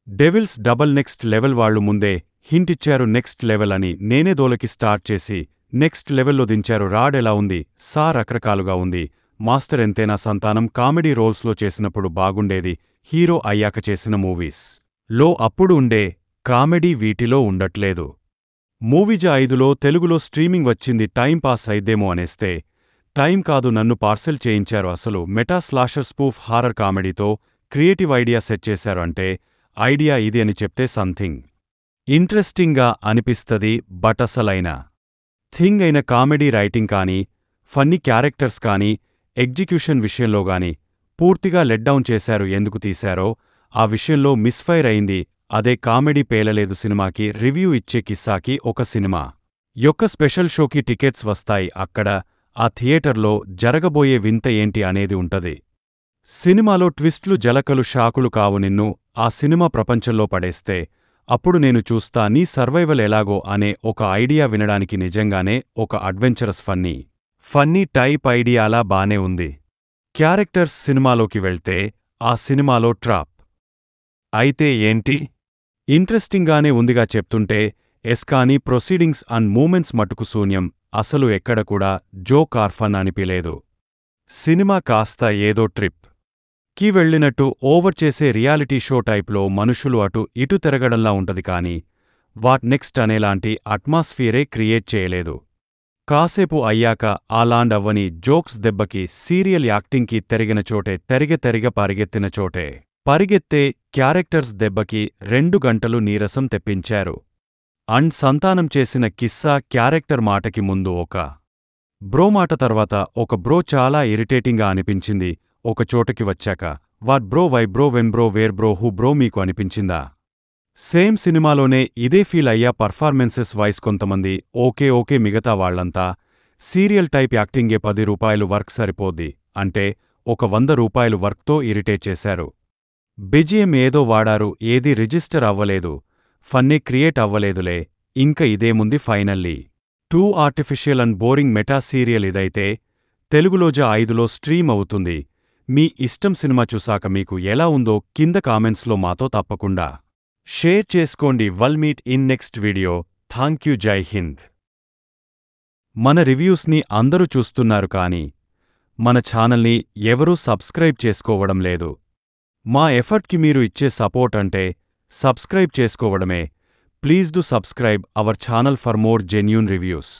Devils double next level వాళ్లు ముందే hint ఇచ్చారు నెక్స్ట్ లెవెల్ అని. నేనే దోలకి స్టార్ట్ చేసి నెక్స్ట్ లెవెల్లో దించారు. రాడ్ ఎలా ఉంది సార్? రకరకాలుగా ఉంది మాస్టర్. ఎంతైనా సంతానం కామెడీ రోల్స్లో చేసినప్పుడు బాగుండేది. హీరో అయ్యాక చేసిన మూవీస్ లో అప్పుడు ఉండే కామెడీ వీటిలో ఉండట్లేదు. మూవీజ 5లో తెలుగులో స్ట్రీమింగ్ వచ్చింది. టైం పాస్ అయిద్దేమో అనేస్తే టైం కాదు, నన్ను పార్సెల్ చేయించారు. అసలు మెటా స్లాషర్ స్పూఫ్ హారర్ కామెడీతో క్రియేటివ్ ఐడియా సెట్ చేశారు. అంటే ఐడియా ఇది అని చెప్తే సంథింగ్ ఇంట్రెస్టింగ్గా అనిపిస్తది. బట్ అసలైన థింగ్ అయిన కామెడీ రైటింగ్ కానీ, ఫన్నీ క్యారెక్టర్స్ కానీ, ఎగ్జిక్యూషన్ విషయంలో గాని పూర్తిగా లెట్డౌన్ చేశారు. ఎందుకు తీశారో ఆ విషయంలో మిస్ఫైర్ అయింది. అదే కామెడీ పేలలేదు సినిమాకి. రివ్యూ ఇచ్చే కిస్సాకి ఒక సినిమా యొక్క స్పెషల్ షోకి టికెట్స్ వస్తాయి. అక్కడ ఆ థియేటర్లో జరగబోయే వింత ఏంటి అనేది ఉంటది. సినిమాలో ట్విస్ట్లు జలకలు షాకులు కావు. నిన్ను ఆ సినిమా ప్రపంచంలో పడేస్తే అప్పుడు నేను చూస్తా నీ సర్వైవల్ ఎలాగో అనే ఒక ఐడియా వినడానికి నిజంగానే ఒక అడ్వెంచరస్ ఫన్నీ టైప్ ఐడియాలా బానే ఉంది. క్యారెక్టర్స్ సినిమాలోకి వెళ్తే ఆ సినిమాలో ట్రాప్ అయితే ఏంటి? ఇంట్రెస్టింగ్గానే ఉందిగా చెప్తుంటే. కానీ ప్రొసీడింగ్స్ అండ్ మూమెంట్స్ మటుకు శూన్యం. అసలు ఎక్కడ కూడా జోక్ ఆర్ ఫన్ అనిపిలేదు. సినిమా కాస్త ఏదో ట్రిప్ కి వెళ్ళినట్టు ఓవర్ చేసే రియాలిటీ షో టైప్లో మనుషులు అటు ఇటు తిరగడంలా ఉంటది కానీ వాట్ నెక్స్ట్ అనేలాంటి అట్మాస్ఫియరే క్రియేట్ చేయలేదు. కాసేపు అయ్యాక ఆ లాండ్ అవ్వని జోక్స్ దెబ్బకి సీరియల్ యాక్టింగ్కి తెరిగిన చోటే తెరిగ పరిగెత్తిన చోటే పరిగెత్తే క్యారెక్టర్స్ దెబ్బకి 2 గంటలు నీరసం తెప్పించారు. అండ్ సంతానం చేసిన కిస్సా క్యారెక్టర్ మాటకి ముందు ఒక బ్రో మాట తర్వాత ఒక బ్రో చాలా ఇరిటేటింగ్గా అనిపించింది. ఒక చోటకి వచ్చాక what bro, why bro, when bro, where bro, who bro మీకు అనిపించిందా? సేమ్ సినిమాలోనే ఇదే ఫీల్ అయ్యా. పర్ఫార్మెన్సెస్ వైస్ కొంతమంది ఓకే మిగతా వాళ్లంతా సీరియల్ టైప్ యాక్టింగే. ₹10 వర్క్ సరిపోద్ది అంటే ఒక ₹100 వర్క్తో ఇరిటేట్ చేశారు. బిజిఎం ఏదో వాడారు, ఏది రిజిస్టర్ అవ్వలేదు. ఫన్నీ క్రియేట్ అవ్వలేదులే. ఇంక ఇదేముంది finally too artificial and boring meta serial ఇదైతే తెలుగులోజ 5లో స్ట్రీమ్ అవుతుంది. మీ ఇష్టం. సినిమా చూసాక మీకు ఎలా ఉందో కింద కామెంట్స్లో మాతో తప్పకుండా షేర్ చేసుకోండి. వల్ meet in next video. Thank you. జై హింద్. మన రివ్యూస్ని అందరూ చూస్తున్నారు కానీ మన ఛానల్ని ఎవరూ సబ్స్క్రైబ్ చేసుకోవడం లేదు. మా ఎఫర్ట్కి మీరు ఇచ్చే సపోర్ట్ అంటే సబ్స్క్రైబ్ చేసుకోవడమే. Please do subscribe our channel for more genuine reviews.